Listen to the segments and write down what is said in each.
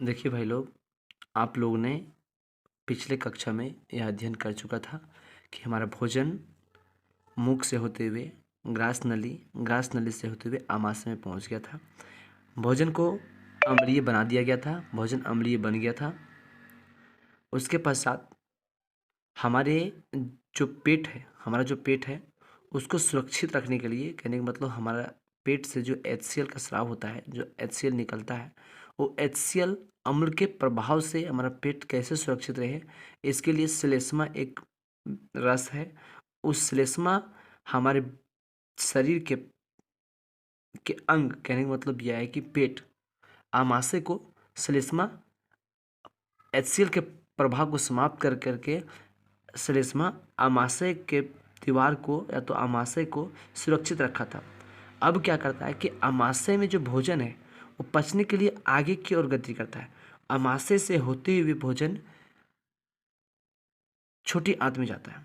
देखिए भाई लोग, आप लोगों ने पिछले कक्षा में यह अध्ययन कर चुका था कि हमारा भोजन मुख से होते हुए ग्रास नली से होते हुए आमाशय में पहुंच गया था। भोजन को अम्लीय बना दिया गया था, भोजन अम्लीय बन गया था। उसके पश्चात हमारे हमारा जो पेट है उसको सुरक्षित रखने के लिए, कहने का मतलब हमारा पेट से जो HCl का स्राव होता है, जो HCl निकलता है, वो HCl अम्ल के प्रभाव से हमारा पेट कैसे सुरक्षित रहे, इसके लिए श्लेष्मा एक रस है। उस श्लेष्मा हमारे शरीर के अंग, कहने का मतलब यह है कि पेट आमाशय को श्लेष्मा HCl के प्रभाव को समाप्त कर करके श्लेष्मा आमाशय के दीवार को या तो आमाशय को सुरक्षित रखा था। अब क्या करता है कि आमाशय में जो भोजन है वो पचने के लिए आगे की ओर गति करता है। आमाशय से होते हुए भोजन छोटी आंत में जाता है।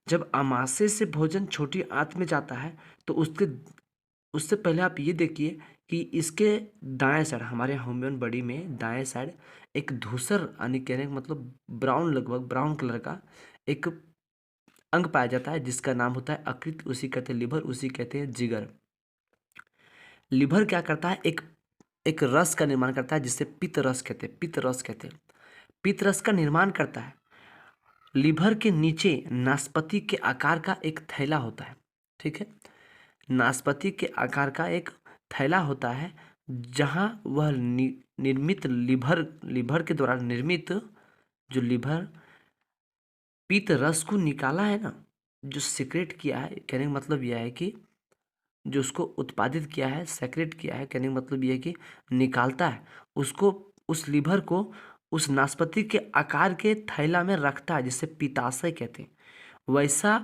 जब आमाशय से भोजन छोटी आंत में जाता है तो उससे पहले आप ये देखिए कि इसके दाएं साइड, हमारे ह्यूमन बॉडी में दाएं साइड एक धूसर, यानी कहने का मतलब ब्राउन, लगभग ब्राउन कलर का एक अंग पाया जाता है जिसका नाम होता है यकृत। उसी कहते हैं लिवर, उसी कहते हैं जिगर। लिवर क्या करता है, एक एक रस का निर्माण करता है जिसे पित्त रस कहते हैं। पित्त रस का निर्माण करता है। लिवर के नीचे नाशपाती के आकार का एक थैला होता है, ठीक है। नाशपाती के आकार का एक थैला होता है जहां वह निर्मित लिवर के द्वारा निर्मित जो लिवर पित्त रस को निकाला है ना, जो सिक्रेट किया है, कहने का मतलब यह है कि जो उसको उत्पादित किया है, सेक्रेट किया है, कहने का मतलब यह है कि निकालता है उसको, उस लिवर को उस नाशपाती के आकार के थैला में रखता है जिसे पित्ताशय कहते हैं। वैसा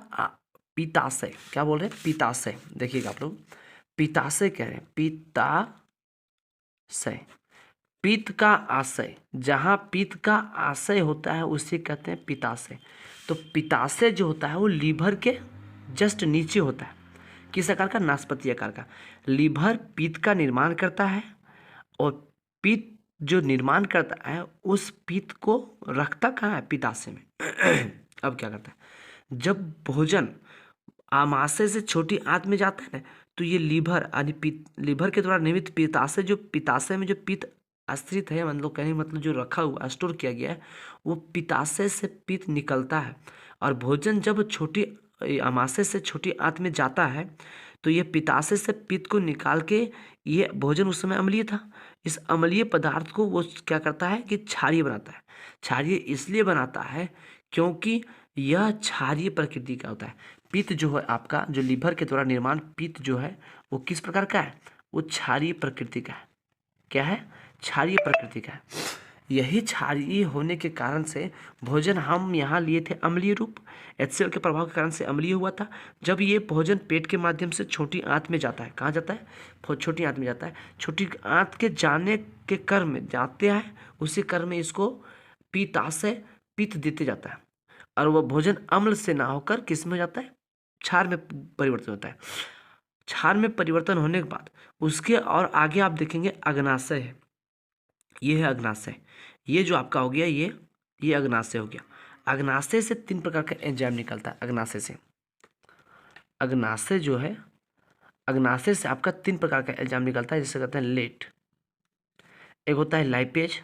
पित्ताशय, क्या बोल रहे हैं, पित्ताशय। देखिएगा आप लोग, पित्ताशय कह रहे हैं, पित्ताशय, पित्त का आशय, जहाँ पित्त का आशय होता है उसे कहते हैं पित्ताशय। तो पित्ताशय जो होता है वो लीवर के जस्ट नीचे होता है। किस आकार का, नाशपाती आकार का। लीवर पित्त का निर्माण करता है और पित्त जो निर्माण करता है उस पित्त को रखता कहाँ है, पित्ताशय में। अब क्या करता है, जब भोजन आमाशय से छोटी आंत में जाता है ना, तो ये लीवर यानी लीवर के द्वारा निर्मित पित्ताशय, जो पित्ताशय में जो पित्त आश्रित है, मतलब कहने का मतलब जो रखा हुआ स्टोर किया गया है, वो पित्ताशय से पित्त निकलता है। और भोजन जब छोटी आमाशय से छोटी आंत में जाता है तो ये पित्ताशय से पित्त को निकाल के, ये भोजन उस समय अम्लीय था, इस अम्लीय पदार्थ को वो क्या करता है कि क्षारीय बनाता है। क्षारीय इसलिए बनाता है क्योंकि यह क्षारीय प्रकृति का होता है। पित्त जो है आपका, जो लीवर के द्वारा निर्माण पित्त जो है वो किस प्रकार का है, वो क्षारीय प्रकृति का है। क्या है, क्षारीय प्रकृति का है। यही क्षारीय होने के कारण से भोजन हम यहाँ लिए थे अम्लीय रूप, HCl के प्रभाव के कारण से अम्लीय हुआ था। जब ये भोजन पेट के माध्यम से छोटी आंत में जाता है, कहाँ जाता है, छोटी आंत में जाता है। छोटी आंत के जाने के क्रम में जाते हैं, उसी क्रम में इसको पित्ताशय पित्त देते जाता है और वह भोजन अम्ल से ना होकर किस में हो जाता है, क्षार में परिवर्तन होता है। क्षार में परिवर्तन होने के बाद उसके और आगे आप देखेंगे अग्नाशय है। ये है अग्नाशय। ये जो आपका हो गया, ये अग्नाशय हो गया। अग्नाशय से 3 प्रकार का एंजाइम निकलता है। अग्नाशय से, अग्नाशय जो है, अग्नाशय से आपका 3 प्रकार का एंजाइम निकलता है जिसे कहते हैं लेट। एक होता है लाइपेज,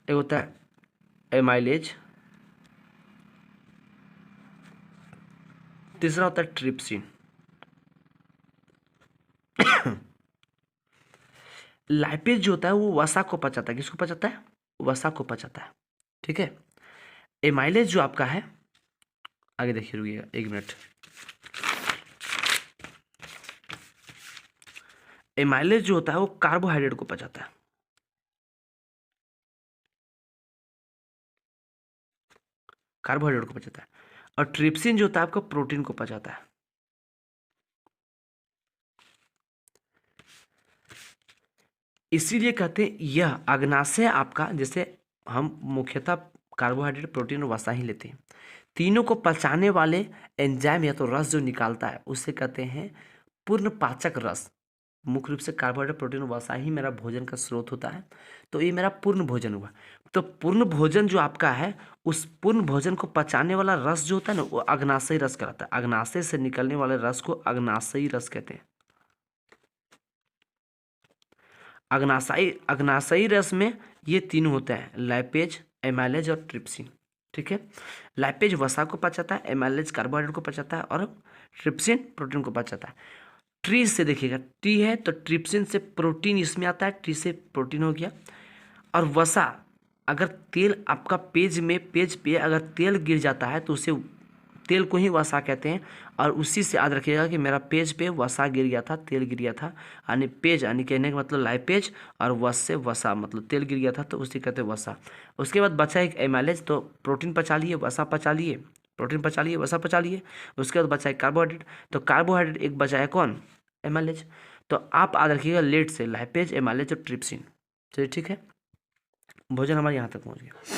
एक होता है एमाइलेज, तीसरा होता है ट्रिप्सिन। लाइपेज जो होता है वो वसा को पचाता है। किसको पचाता है, वसा को पचाता है, ठीक है। एमाइलेज जो आपका है, आगे देखिए, रुकिएगा 1 मिनट। एमाइलेज जो होता है वो कार्बोहाइड्रेट को पचाता है, कार्बोहाइड्रेट को पचाता है। और ट्रिप्सिन जो होता है आपका प्रोटीन को पचाता है। इसीलिए कहते हैं यह अग्नाशय आपका, जैसे हम मुख्यतः कार्बोहाइड्रेट, प्रोटीन और वसा ही लेते हैं, तीनों को पचाने वाले एंजाइम या तो रस जो निकालता है उसे कहते हैं पूर्ण पाचक रस। मुख्य रूप से कार्बोहाइड्रेट, प्रोटीन, वसा ही मेरा भोजन का स्रोत होता है। तो ये मेरा पूर्ण भोजन हुआ। तो पूर्ण भोजन जो आपका है, उस पूर्ण भोजन को पचाने वाला रस जो होता है ना, वो अग्नाशयी रस कहलाता है। अग्नाशय से निकलने वाले रस को अग्नाशयी रस कहते हैं। अग्नाशयी रस में ये तीन होते हैं, लैपेज, एमाइलेज और ट्रिप्सिन। ठीक है, लैपेज वसा को पचाता है, एमाइलेज कार्बोहाइड्रेट को पचाता है और ट्रिप्सिन प्रोटीन को पचाता है। ट्री से देखिएगा, टी है तो ट्रिप्सिन से प्रोटीन इसमें आता है, टी से प्रोटीन हो गया। और वसा, अगर तेल आपका पेज पे अगर तेल गिर जाता है तो उसे तेल को ही वसा कहते हैं। और उसी से याद रखिएगा कि मेरा पेज पे वसा गिर गया था, तेल गिर गया था, यानी पेज यानी कहने का मतलब लाइपेज, और वस से वसा मतलब तेल गिर गया था तो उसे कहते हैं वसा। उसके बाद बचा एक एमाइलेज, तो प्रोटीन पचा लिए, वसा पचा लिए, प्रोटीन पचा लिए, वसा पचा लिए। उसके बाद बचा एक कार्बोहाइड्रेट, तो कार्बोहाइड्रेट एक बचा है कौन, एमाइलेज। तो आप याद रखिएगा लेट से लाइपेज, एमाइलेज और ट्रिप्सिन। चलिए ठीक है, भोजन हमारे यहाँ तक पहुँच गया।